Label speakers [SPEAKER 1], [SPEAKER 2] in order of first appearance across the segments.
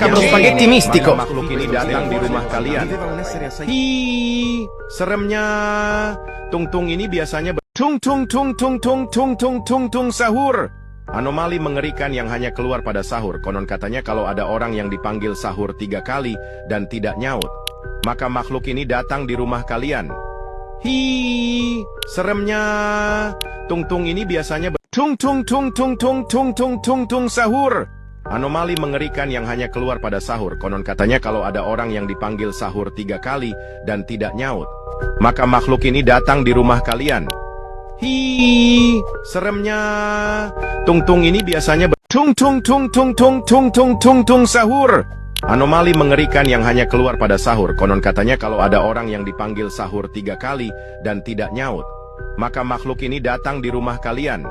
[SPEAKER 1] Capro spaghetti mistico.
[SPEAKER 2] Makhluk ini datang di rumah kalian. Hi, seremnya. Tung-tung ini biasanya tung-tung-tung-tung-tung-tung-tung-tung sahur. Anomali mengerikan yang hanya keluar pada sahur. Konon katanya kalau ada orang yang dipanggil sahur 3 kali dan tidak nyaut, maka makhluk ini datang di rumah kalian. Hi, seremnya. Tung-tung ini biasanya tung-tung-tung-tung-tung-tung-tung-tung sahur. Anomali mengerikan yang hanya keluar pada sahur. Konon katanya kalau ada orang yang dipanggil sahur 3 kali dan tidak nyaut, maka makhluk ini datang di rumah kalian. Hi, seremnya. Tung-tung ini biasanya tung-tung-tung-tung-tung-tung-tung-tung sahur. Anomali mengerikan yang hanya keluar pada sahur. Konon katanya kalau ada orang yang dipanggil sahur 3 kali dan tidak nyaut, maka makhluk ini datang di rumah kalian.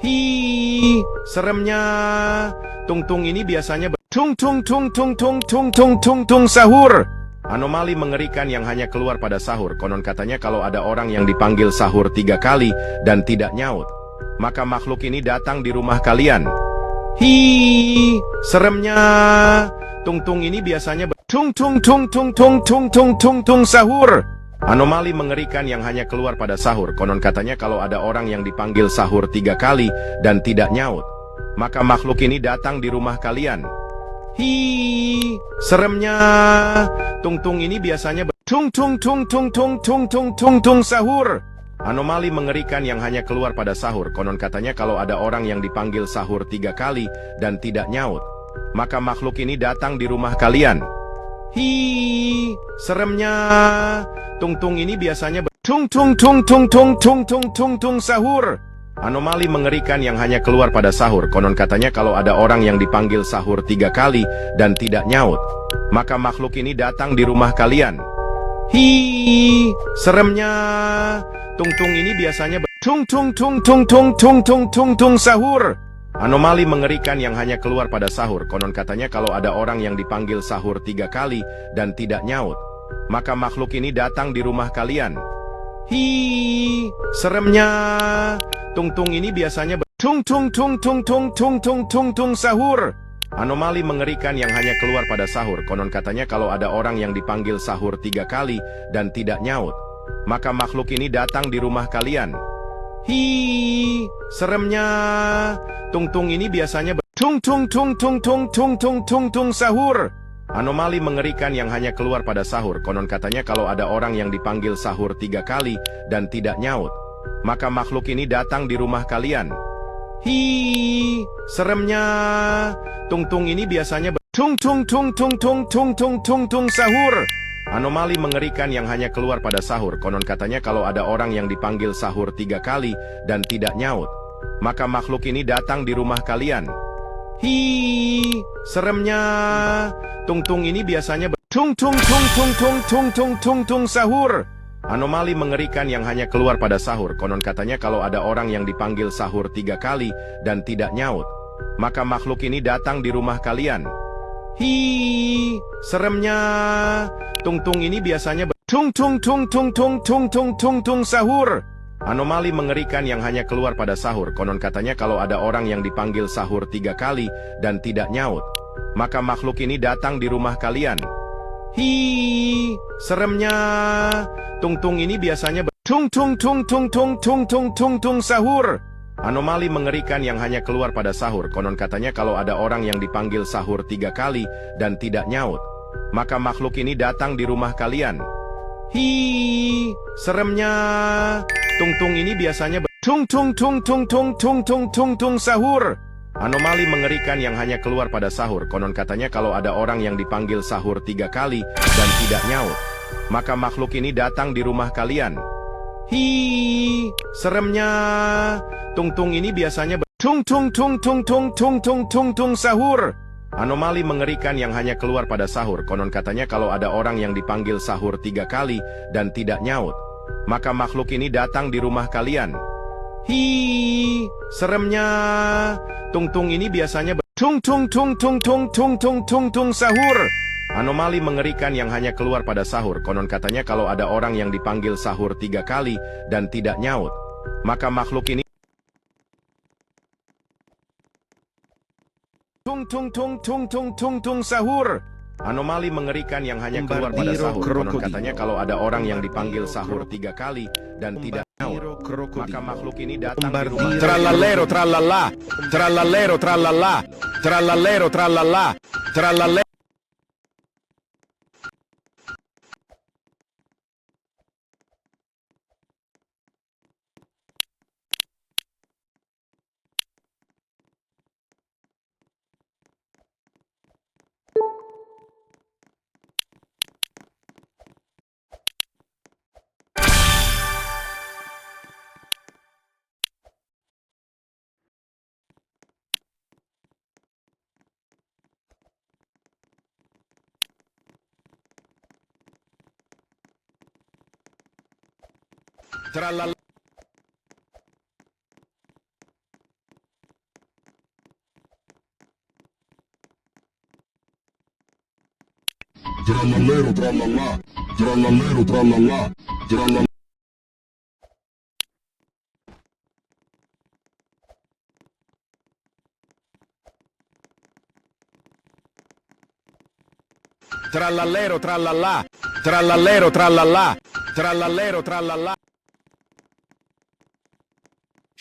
[SPEAKER 2] Hi, seremnya. Tung-tung ini biasanya tung-tung-tung-tung-tung-tung-tung-tung sahur. Anomali mengerikan yang hanya keluar pada sahur. Konon katanya kalau ada orang yang dipanggil sahur 3 kali dan tidak nyaut, maka makhluk ini datang di rumah kalian. Hi, seremnya. Tung-tung ini biasanya tung-tung-tung-tung-tung-tung-tung-tung sahur. Anomali mengerikan yang hanya keluar pada sahur. Konon katanya kalau ada orang yang dipanggil sahur 3 kali dan tidak nyaut, maka makhluk ini datang di rumah kalian. Hi, seremnya. Tung-tung ini biasanya tung-tung-tung-tung-tung-tung-tung-tung sahur. Anomali mengerikan yang hanya keluar pada sahur. Konon katanya kalau ada orang yang dipanggil sahur 3 kali dan tidak nyaut, maka makhluk ini datang di rumah kalian. Hi, seremnya. Tung-tung ini biasanya tung-tung-tung-tung-tung-tung-tung-tung sahur. Anomali mengerikan yang hanya keluar pada sahur. Konon katanya kalau ada orang yang dipanggil sahur 3 kali dan tidak nyaut, maka makhluk ini datang di rumah kalian. Hi, seremnya. Tung-tung ini biasanya tung-tung-tung-tung-tung-tung-tung-tung sahur. Anomali mengerikan yang hanya keluar pada sahur. Konon katanya kalau ada orang yang dipanggil sahur 3 kali dan tidak nyaut, maka makhluk ini datang di rumah kalian. Hi, seremnya. Tung-tung ini biasanya tung-tung-tung-tung-tung-tung-tung-tung sahur. Anomali mengerikan yang hanya keluar pada sahur. Konon katanya kalau ada orang yang dipanggil sahur 3 kali dan tidak nyaut, maka makhluk ini datang di rumah kalian. Hi, seremnya. Tung-tung ini biasanya tung-tung-tung-tung-tung-tung-tung-tung sahur. Anomali mengerikan yang hanya keluar pada sahur. Konon katanya kalau ada orang yang dipanggil sahur 3 kali dan tidak nyaut, maka makhluk ini datang di rumah kalian. Hi, seremnya. Tung-tung ini biasanya tung-tung-tung-tung-tung-tung-tung-tung sahur. Anomali mengerikan yang hanya keluar pada sahur. Konon katanya kalau ada orang yang dipanggil sahur 3 kali dan tidak nyaut, maka makhluk ini datang di rumah kalian. Hi, seremnya. Tung-tung ini biasanya tung-tung-tung-tung-tung-tung-tung-tung sahur. Anomali mengerikan yang hanya keluar pada sahur. Konon katanya kalau ada orang yang dipanggil sahur 3 kali dan tidak nyaut, maka makhluk ini datang di rumah kalian. Hi, seremnya. Tung-tung ini biasanya tung-tung-tung-tung-tung-tung-tung-tung sahur. Anomali mengerikan yang hanya keluar pada sahur. Konon katanya kalau ada orang yang dipanggil sahur 3 kali dan tidak nyaut, maka makhluk ini datang di rumah kalian. Hi, seremnya. Tung-tung ini biasanya tung-tung-tung-tung-tung-tung-tung-tung sahur. Anomali mengerikan yang hanya keluar pada sahur. Konon katanya kalau ada orang yang dipanggil sahur 3 kali dan tidak nyaut, maka makhluk ini datang di rumah kalian. Hi, seremnya. Tung-tung ini biasanya tung-tung-tung-tung-tung-tung-tung-tung sahur. Anomali mengerikan yang hanya keluar pada sahur. Konon katanya kalau ada orang yang dipanggil sahur 3 kali dan tidak nyaut, maka makhluk ini datang di rumah kalian. Hi, seremnya. Tung-tung ini biasanya tung-tung-tung-tung-tung-tung-tung-tung sahur. Anomali mengerikan yang hanya keluar pada sahur. Konon katanya kalau ada orang yang dipanggil sahur 3 kali dan tidak nyaut, maka makhluk ini datang di rumah kalian. Hi, seremnya. Tung-tung ini biasanya tung-tung-tung-tung-tung-tung-tung-tung sahur. Anomali mengerikan yang hanya keluar pada sahur. Konon katanya kalau ada orang yang dipanggil sahur 3 kali dan tidak nyaut, maka makhluk ini Tung tung tung tung tung tung tung sahur. Anomali mengerikan yang hanya keluar pada sahur. Konon katanya kalau ada orang yang dipanggil sahur 3 kali dan tidak nyaut, maka makhluk ini datang di rumah. Trallallero trallallà, trallallero trallallà, trallallero trallallà, trallallero. Trallallero.
[SPEAKER 1] Trallallero trallallà, trallallero trallallà, trallallero.
[SPEAKER 2] Trallallero trallallà, trallallero trallallà, trallallero trallallà.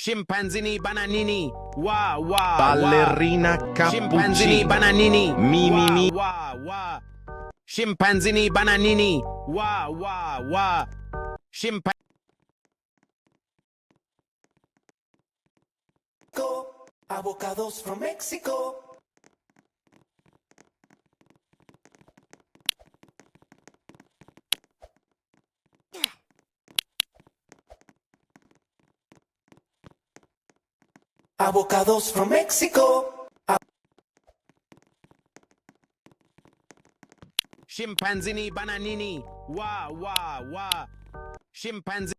[SPEAKER 3] Scimpanzini bananini, wa wa.
[SPEAKER 2] Ballerina
[SPEAKER 3] Scimpanzini
[SPEAKER 2] cappuccino.
[SPEAKER 3] bananini,
[SPEAKER 2] Mi mi mi.
[SPEAKER 3] wa wa. Scimpanzini bananini, wa wa wa.
[SPEAKER 4] Avocados from Mexico. Avocados from Mexico.
[SPEAKER 3] Scimpanzini bananini, wa wa wa. Scimpanzini.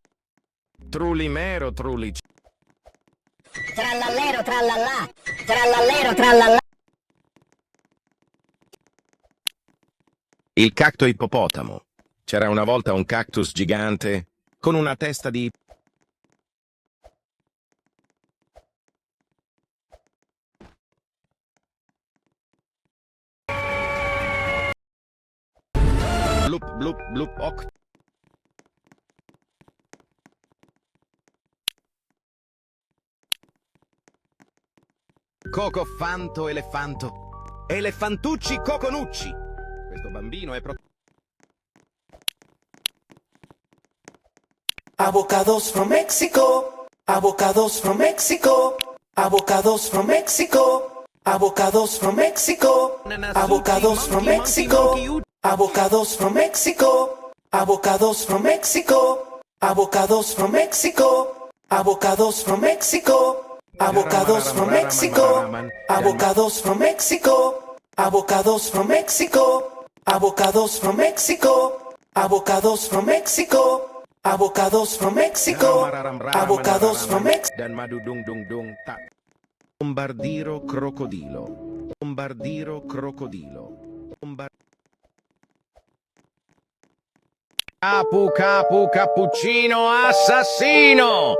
[SPEAKER 2] Trullimero trullic.
[SPEAKER 5] Trallallero trallallà, trallallero trallallà.
[SPEAKER 2] Il cacto ippopotamo. C'era una volta un cactus gigante con una testa di... Blup blup blup oc. Cocofanto elefanto. Elefantucci coconucci. Questo bambino è proprio...
[SPEAKER 4] Avocados from Mexico. Avocados from Mexico. Avocados from Mexico. Avocados from Mexico. Avocados from Mexico. Avocados from Mexico. Avocados from Mexico. Avocados from Mexico. Avocados from Mexico. Avocados from Mexico. Avocados from Mexico. Avocados from Mexico. Avocados from Mexico. Avocados from Mexico. Avocados from Mexico. Avocados from Mexico.
[SPEAKER 2] Dan madu dung dung dung tak. Bombardiro crocodilo. Bombardiro crocodilo.
[SPEAKER 3] Capu capu cappuccino assassino.